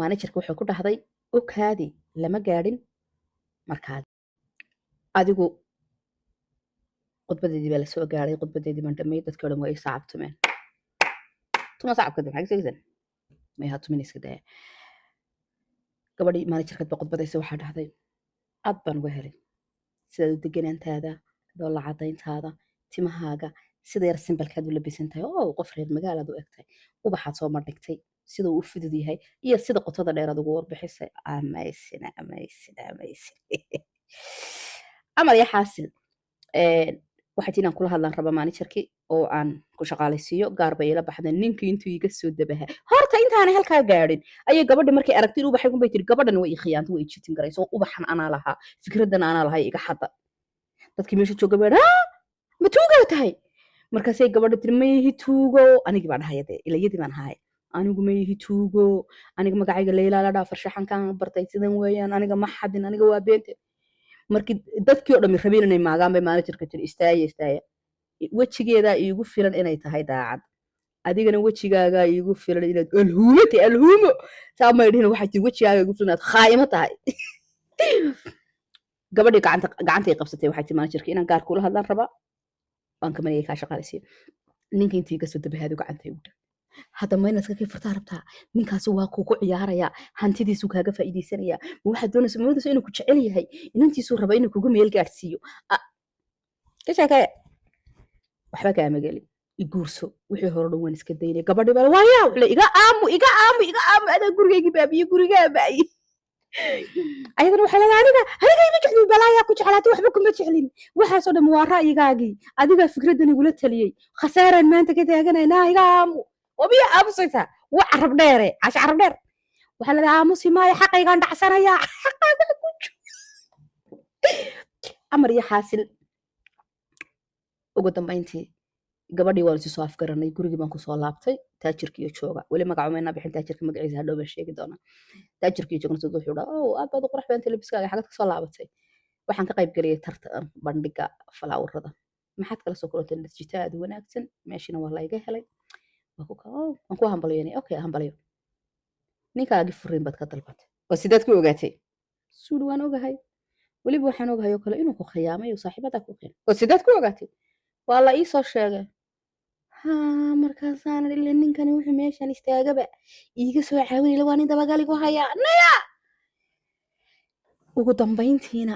managerka wuxuu ku dhahday okaadi lama gaadhin markaad adigu khudbadeedii baa lasoo gaaray khudbadeedii baan dhamay dadkii o dhan waa i saacabtumeen tuma saacabkadi maxaa kasegaysan may haa tumin iska daya gabadhii managerkad baa khudbadaysa waxaa dhahday aad baan uga helay sidaad u deganaantaada doolla cadayntaada timahaaga sida yar simbalkaad u labisan tahay oo qof reer magaalaad u egtahay ubaxaad soo mardhigtay sida uu u fudud yahay iyo sida qotada dheeraad ugu warbixisay amazing amar ya xaasil waxay tii inaan kula hadlaan raba managerkii oo aan ku shaqaalaysiiyo gaar bay ila baxdeen ninkii intuu iga soo dabaha horta intaanay halkaa gaadhin ayay gabadhi markay aragtay in ubaxay unbay tiri gabadhan way i khiyaantay way i jitin garayso ubaxan anaa lahaa fikradan anaa lahay iga xada dadkii meesha jooga baa ma tuugaa tahay markaasay gabadha tiri ma yihi tuugo anigii baa dhahaya dee ilayadii baan ahaay anigu ma yihi tuugo aniga magacayga leylaa la dhaa farshaxankaan bartay sidan weeyaan aniga ma xadin aniga waa beente markii dadkii oo dhammi rabeen inay maagaan bay managerka tiri istaaya wejigeedaa iigu filan inay tahay daacad adigana wejigaagaa iigu filan inaad alhuumo saa may dhihin waxay tiri wejigaagaa iigu filan inaad khaayimo tahay gabadhii gacantay qabsatay waxay tiri managerka inaan gaar kula hadlaan rabaa waan ka manayay kaa shaqaalaysiiyo ninka intii iga soo dabahaadu gacantay u dhig hadda mayna iska kii fartaa rabtaa ninkaasi waa kuu ku ciyaarayaa hantidiisuu kaaga faa'iidaysanayaa ma waxaad doonaysa inuu ku jecel yahay inantiisuu raba inuu kugu meel gaadhsiiyo ka sheekee waxba kaama gelin iguurso wixii hore dhan waan iska daynay gabadhii baa waayaa wuxuu le iga aamu adaa gurigaygii baabiye gurigaa baaye ayadana waxay leedahay aniga ima jeclin balaayaa ku jeclaatay waxba kuma jeclin waxaasoo dhan waa ra'yigaagii adigaa fikradan igula taliyey khasaaraan maanta ka taaganaynaa iga aamu wabiya aamusaysaa waa carab dheere casha carab dheer waxaa leedahay aamusi maayo xaqaygaan dhacsanayaa xaqaaga ku amar iyo xaasil ugu dambayntii gabadhii waan isu soo afgaranay gurigii baan kusoo laabtay taajirkiiyo jooga weli magaca mayna bixin taajirka magaciisa hadhow baan sheegi doonaa taajirkiiyo joogna siduu wuxuu dhaha aad baad u qurux badan telebiskaaga xagad kasoo laabatay waxaan ka qayb geliyay tartan bandhiga falaawirada maxaad kala soo kulantay nasjita aad u wanaagsan meeshina waa layga helay waan ku hambaliyeenay okay hambaliyo ninkaagi furiin baad ka dalbatay oo sidaad ku ogaatay suudi waan ogahay weliba waxaan ogahay oo kale inuu ku khiyaamay oo saaxiibadaa ku keenay oo sidaad ku ogaatay waa la ii soo sheegay markaasaan ile ninkani wuxuu meeshan istaagaba iiga soo caawinayla waa nin dabagali ku hayaa naya ugu dambayntiina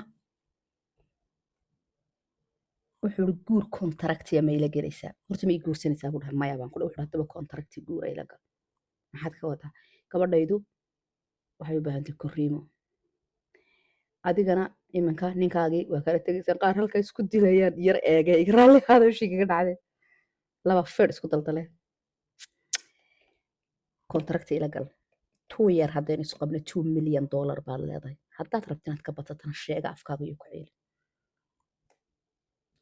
wuxuu uri guur contractiya ma ila gelaysaa horta ma ii guursanaysaa buu dhahay maya baan ku dhahay wuxuu haddaba contracti guur ay la gal maxaad ka wadaa gabadhaydu waxay u baahantay korriimo adigana iminka ninkaagii waa kala tegaysaan qaar halka isku dilayaan yar eege raalli qaada wishii kaga dhacdeen laba feer isku daldaleen contracti ila gal 2 year haddaynu isu qabno $2 million baad leedahay haddaad rabti inaad ka batatana sheega afkaaga iyo ku ceeli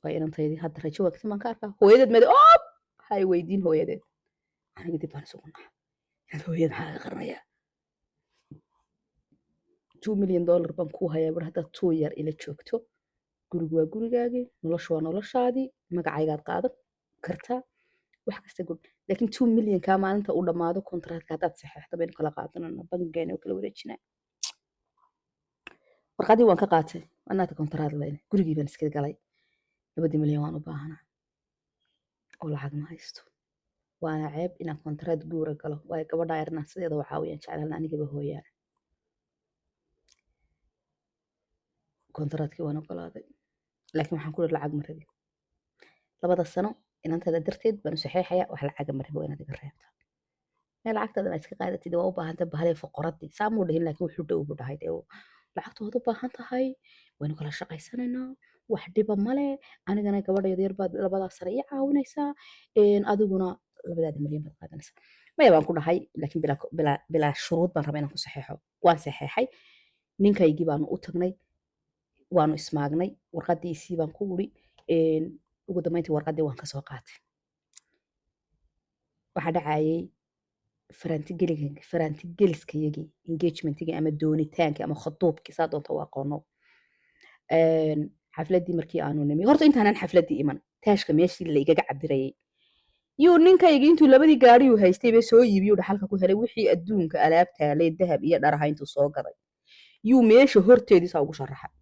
waa inantaydii hadda rajo wagti maan ka arkaa hooyadeed made op hay weydiin hooyadeed aniga dib baan isugu naxa inaad hooyada maxaa laga qaranayaa $2 million baan kuu hayaa bar haddaad 2 year ila joogto gurigu waa gurigaagii noloshu waa noloshaadii magacaygaad qaadan kartaa wax kasta gud laakiin 2 million kaa maalinta uu dhammaado kontraatka haddaad saxeexda baynu kala qaadanana bangigeena kala wareejinaa warqadii waan ka qaatay anaata kontraad leyne gurigii baan iska galay 2 milyan waan u baahanaa oo lacag ma haysto waana ceeb inaan kontraad guura galo waayo gabadha yarna sideeda waxaa weeyaan jeclaan anigaba hooyaan kontraadkii waan ogolaaday laakiin waxaan ku lacag ma rabin 2 sano inantada darteed baan u saxeexaya wax lacag ma rabo inaad iga reebtaa meel lacagtada iska qaadatid waa u baahantay bahalay faqoradii saamuu dhahin laakiin wuxuu dhow u dhahay lacagtu waad u baahan tahay waynu kala shaqaysanaynaa wax dhiba male anigana gabadha yar baad 2 sano ii caawinaysaa adiguna 2 milyan baad qaadanaysaa maya baan ku dhahay laakiin bilaa shuruud baan rabaa inaan ku saxeexo waan saxeexay ninkaygii baanu u tagnay waanu ismaagnay warqadiisii baan ku uri ugu dambeyntii warqadii waan ka soo qaatay waxaa dhacayay farantigeliskayagii engagementigii ama doonitaankii ama khaduubkii saa doonta u aqoono xafladdii markii aanu nimi horta intaanan xafladdii iman taashka meeshii la igaga cabirayay yuu ninkayga intuu labadii gaadhi uu haystay bay soo iibiyuu dhaxalka ku helay wixii adduunka alaab taalay dahab iyo dhar ahaa intuu soo gaday yuu meesha horteediisa ugu sharaxay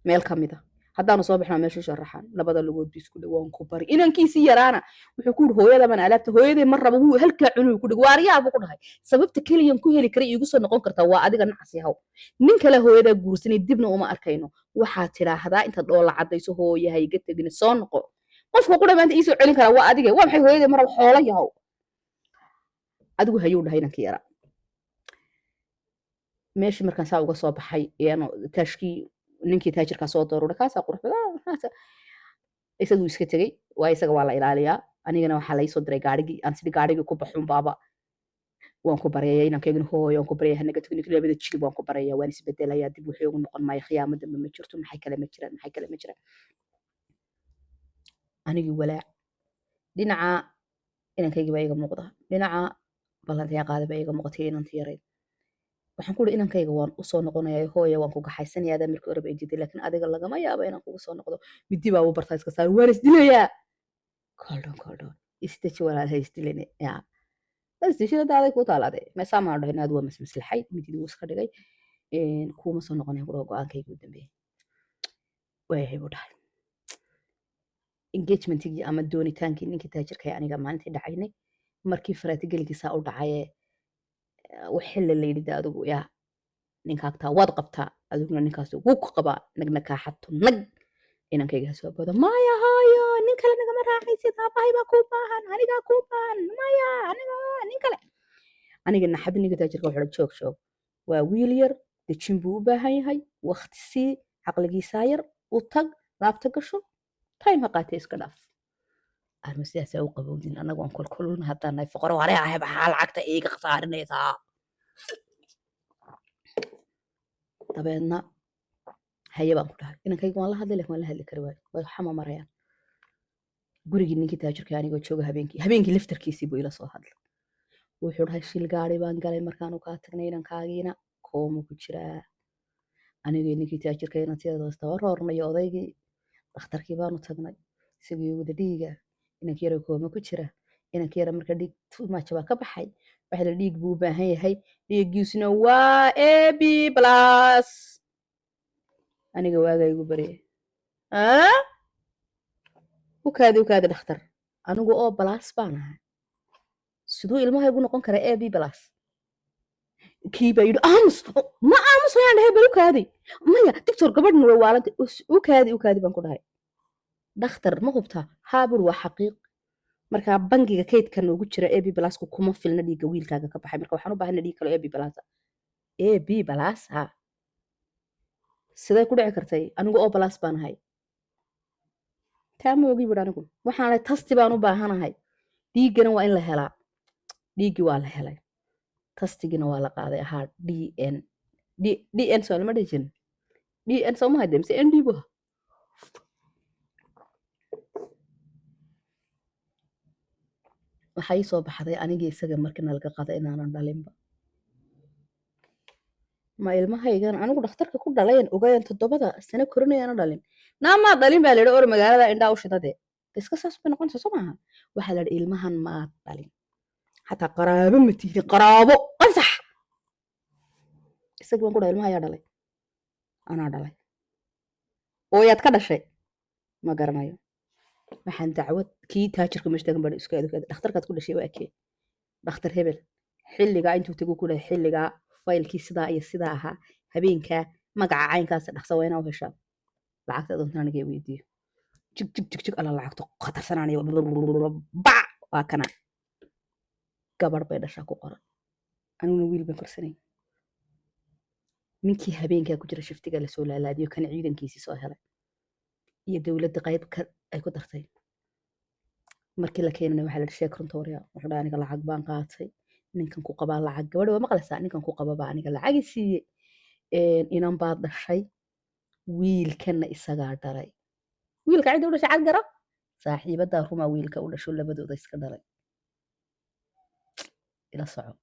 meel ka mid ah haddaanu soo baxnaa meesha sharaxan labada lugood bi isku dhawaan ku bari inankiisii yaraana wuxuu ku yidhi hooyada man alaabta hooyaday mar raba wuu halkaa cunuu ku dhig waaryaabuu ku dhahay sababta keliyan ku heli kara iigu soo noqon kartaa waa adiga nacas yahow nin kale hooyadaa guursanay dibna uma arkayno waxaad tidhaahdaa intaad dhoola caddayso hooyaha iga tegina soo noqo qofka qura maanta iisoo celin karaa waa adiga waa maxay hooyaday mar raba xoolo yahow adigu hayuu dhahay inankii yaraa meeshii markaan saa uga soo baxay taashkii ninkii taajirkaa soo dooruray kaasaa qurux badan isaguu iska tegey waa isaga waa la ilaaliyaa anigana waxaa laysoo diray gaarigii aan sidii gaarigii ku baxun baaba waan ku baryaya inankaygana hooyo waan ku baryaya hanaga tagni labada jilib waan ku baryaya waan isbedelayaa dib wixii ugu noqon maayo khiyaamo dambe ma jirto maxay kale ma jiraan anigii walaac dhinaca inankaygii baa iga muuqda dhinaca ballantiyaa qaada baa iga muuqatay inanti yarayd waxaan ku uri inankayga waan usoo noqonayaa hooya waan ku gaxaysanayaa adaa markii horeba diiday laakiin adiga lagama yaabo inaan kugu soo noqdo midi baa u bartaa iska saar waan isdilayaa koldhon isdeji walaalaha isdilane yaa isdishida daaday ku taalaade meesaamaan dhahin aad waa masmaslaxay mididii wuu iska dhigay kuuma soo noqonaya kudhaho go-aankayga u dambeeyey waayahay buu dhahay engagementigii ama doonitaankii ninkii taajirkay aniga maalintii dhacaynay markii faraatigelkiisaa u dhacayee xilli la yidhi adigu yaa ninkaagtaa waad qabtaa adiguna ninkaas wuu ku qabaa nagna kaaxato nag inankaygaa soo booda maya hooyo nin kale nagama raacaysid aabahay baa kuu baahan anigaa kuu baahan maya aniga nin kale aniga naxab ninka taajirka wuxuu joog waa wiil yar dejin buu u baahan yahay waqti sii caqligiisaa yar u tag laabta gasho time ha qaatee iska dhaaf arma sidaasaa u qabowdin annagu aan kolkolulna haddaan nahay foqoro hore ahay maxaa lacagta iiga khasaarinaysaa dabeedna haye baan ku dhahay inankayga waan la hadlay laakiin waan la hadli kari waayo way xama marayaan gurigii ninkii taajirka anigoo jooga habeenkii laftarkiisii buu ila soo hadlay wuxuu dhahay shil gaari baan galay markaanu kaa tagnay inankaagiina kooma ku jiraa anigii ninkii taajirka inantiyaada istaba roornayo odaygii dhakhtarkii baanu tagnay isagii wada dhiiga inankii yara kooma ku jira inankii yara marka dhiig tuumaaja baa ka baxay waxa la dhiig buu u baahan yahay dhiiggiisuna waa ab plus aniga waagaa igu baryay ukaadi dhakhtar anigu oo plus baan ahay siduu ilmahaygu noqon kara ab plus kii baa yidhi aamus ma aamus ayaan dhahay bal ukaadi maya doctor gabadhna way waalanta ukaadi baan ku dhahay dhakhtar ma hubtaa haabur waa xaqiiq markaa bangiga kaydkan ugu jira ab plusku kuma filna dhiigga wiilkaaga ka baxay marka waxaan u baahana dhiig kale ab plus ha siday ku dhici kartay anigu oo plus baan ahay taa ma ogi bur anigu waxaan ahay tasti baan u baahanahay dhiiggana waa in la helaa dhiiggii waa la helay tastigina waa la qaaday ahaa dn soo lama dhihi jirin dn soo ma hayde mise nd bu waxaa ii soo baxday anigii isaga markii nalaga qaday inaanan dhalinba ma ilmahaygan anigu dhakhtarka ku dhalayan ogayan 7 sano korinayana dhalin naamaa dhalin baa layidhi or magaalada indhaa u shidade iska saas bay noqonaysa soo maaha waxaa layidhi ilmahan maad dhalin xataa qaraabo ma tihdin qaraabo ansax isagii baan ku dhahay ilmaha ayaa dhalay anaa dhalay oo yaad ka dhashay ma garanayo waxaan dacwad kii taajirka meesha tagan baa iska eedo dhakhtarkaad ku dhashay waa kee dhakhtar hebel xilligaa intuu tagu ku dhahay xilligaa faylkii sidaa iyo sidaa ahaa habeenkaa magaca caynkaas dhaqsa waa inaa u heshaa lacagta doontan aniga weydiiyo jig alla lacagto khatarsanaanayo bac waa kana gabar bay dhashaa ku qoran aniguna wiil baan korsanay ninkii habeenkaa ku jira shiftiga lasoo laalaadiyo kana ciidankiisii soo helay iyo dowladda qayb ay ku dartay markii la keenana waxaa la sheeg runtooriya wuxuu dhahay aniga lacag baan qaatay ninkan ku qabaa lacag gabadha waa maqlaysaa ninkan ku qababa aniga lacagi siiye inan baad dhashay wiilkana isagaa dhalay wiilka cidda u dhashay cad gara saaxiibadaa rumaa wiilka u dhasho labadooda iska dhalay ila soco